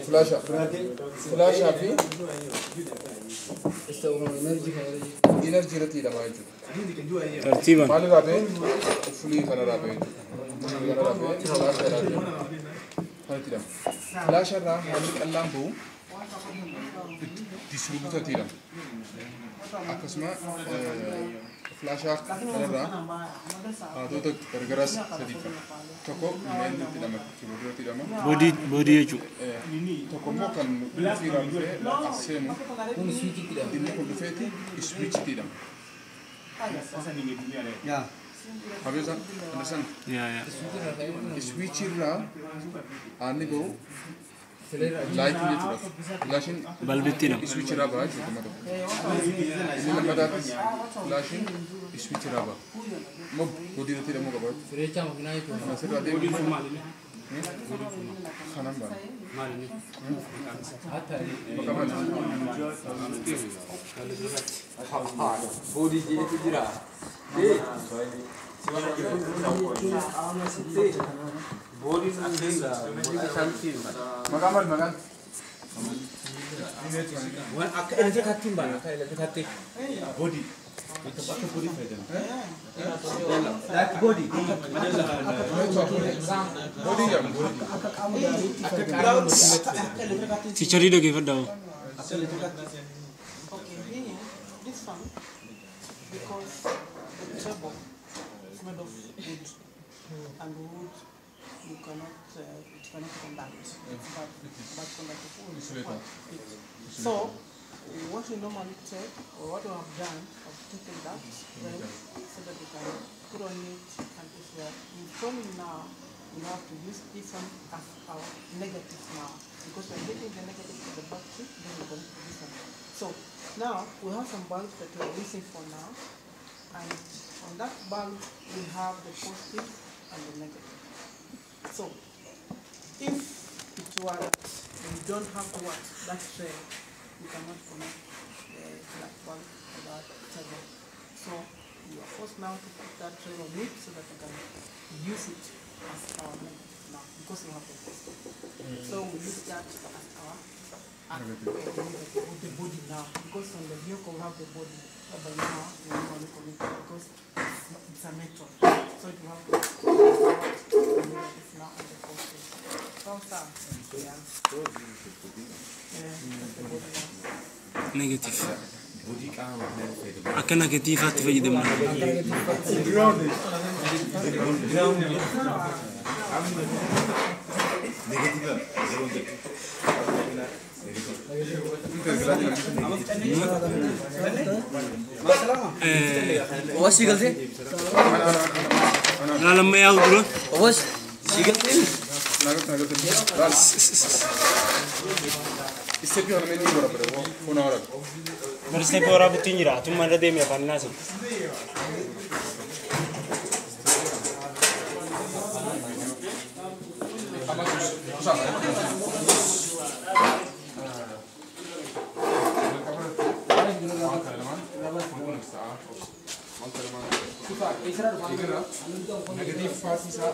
Flash fi energy rati da maju tartiban mal rabe fully kana rabe flash ra hal qallambu distributor tira akasma flash ra adoota gargaras sadifa tokko main tidama keyboard tidama body jechu tokko mo kan fira fe asemu kun switch tidama dinni ko feti switch tidama ya habisa understand ya switch ra ani go light ni tudaf flashin balbitina switch ra ba jumado ini lamada flashin switch ra ba mo body rati mo gabat frecha magna itu nasir ade khanam ba body ji itu jira body something magan wan akan katim bana katim body itu pakai body saja like body teacher ida give daw Okay, this one, because the table is made of wood, and wood you cannot conduct, but conduct wood. So, what we normally take, or what we have done, of taking that frame so that we can put on it, and if we are informing now, we have to use this one as our negative now, because we are getting the negative to the battery, then we connect to this one. So now we have some bulbs that we are using for now, and on that bulb we have the positive and the negative. So if it were that we don't have that tray, we cannot connect the black bulb to that table. So we are forced now to put that tray on it so that we can use it as our negative now, because we have the positive. So we use that as our with the body now, because on the vehicle we have the body, but now we only connect it because it's a metal. So you have the negative now and the positive. So yeah. The body now. negative akka negativaatti fayyadamna was sigal se na lama yaw dulu was sigal se इससे भी हमें नहीं बराबर है वो फोन आ रहा है मेरे से पूरा बुतिन जरा तुम मर दे मैं पन्ना से negatif fasi sa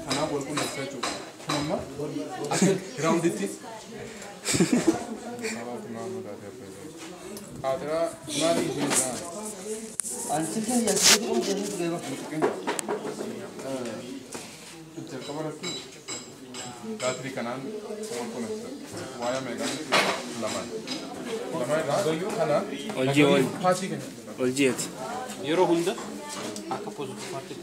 kana bol ko nesta chu mama ground it adra mari jina ansikan ya sih pun jadi berapa tel kamera tu ratri kanan bol ko nesta waya megan laman ra kana olji fasi kan oljiet euro hunda akka positive parte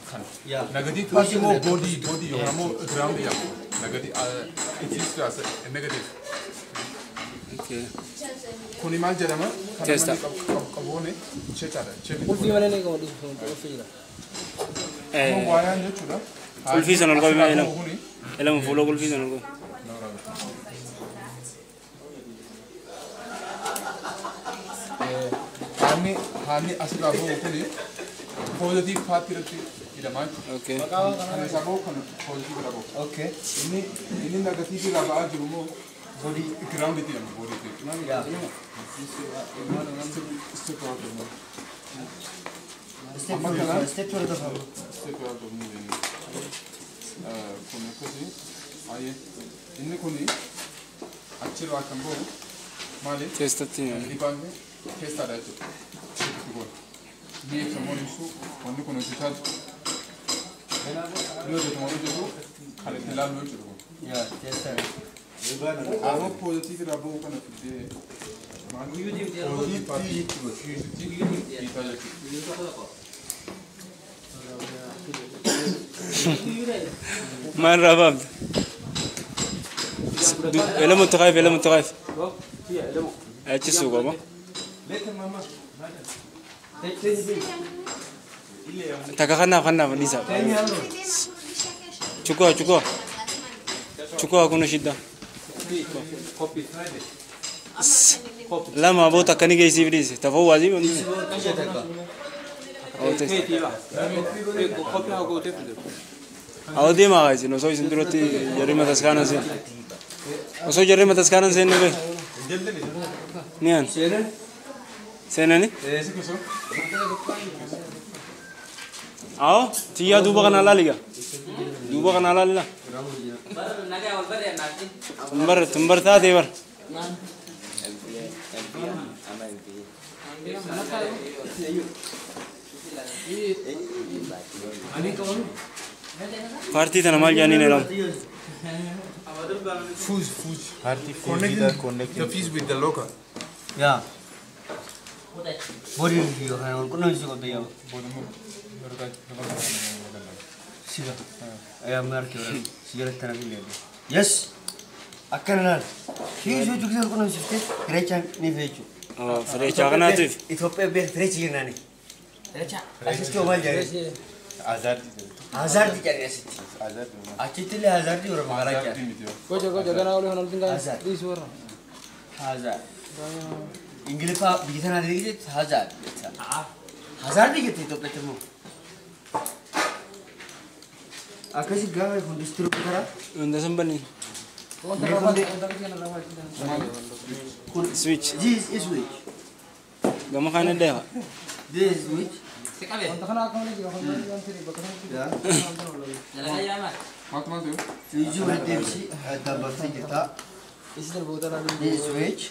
kan ya negatif fasi mo body yo mo ground ya negatif it is as a negative okay kuni mal jarama Testa. kabone chechara ulfi mana ne ko ulfi la mo waya ne chura ulfi sanal ko elam follow ulfi sanal ko hani asla bo kuni positive fatirati ila mai okay hani sabo kan positive rabo okay ini negative rabo ajumo body ground it ila body it ya step for the step out of moving come così Aye. Inni kuni achirraa kan ba'u maali? Keessatti Dibaabee keessaadha jechuudha. Itti goona. Ni ibsamuun ibsu wanni kun hojjetaa jiru. Ni hojjetamu hojjetu kan itti ilaallu jechuudha. Amma poozitiivii irraa ba'uu kana fiddee maali? Poozitiivii paartii dhiitaa jechuudha. ما الرباب إلى متخايف إلى متخايف أيش السوق أبا تكخنا خنا فنيسا شكوا أكون شدة لا ما أبو تكني جاي سيفريس تفو واجب أو دي ما غايز نو سوي سندروتي جريمة تسكانة سين وسوي جريمة تسكانة سين نبي نيان سيناني أو تيا دوبا كنا لا ليا دوبا كنا لا لا تمبر ثاتي بر Party tana mal jani nelam. Fuse. Party Connect the fuse with the local. Yeah. Body review hai aur kono isi ko diya. Siga. Aya mar ke ora cigarette tana bhi le. Yes. Akana. Fuse jo jugse kono isi te grecha ni vechu. Oh, frecha kana tu. Ethiopia be frecha nani. Frecha. Asis ko mal jare. Hazard di cari nasi. Aciti le hazard di orang Maharashtra. Kau jaga nak oleh orang tinggal di suara. Hazard. Inggris pak bikin ada lagi hazard. Hazard di kita itu petemu. Aku sih gawe kondisi teruk kara. Unda sambani. Switch. This is switch. Gama kana dah. This is switch. Switch with MC ada bakti kita. This switch.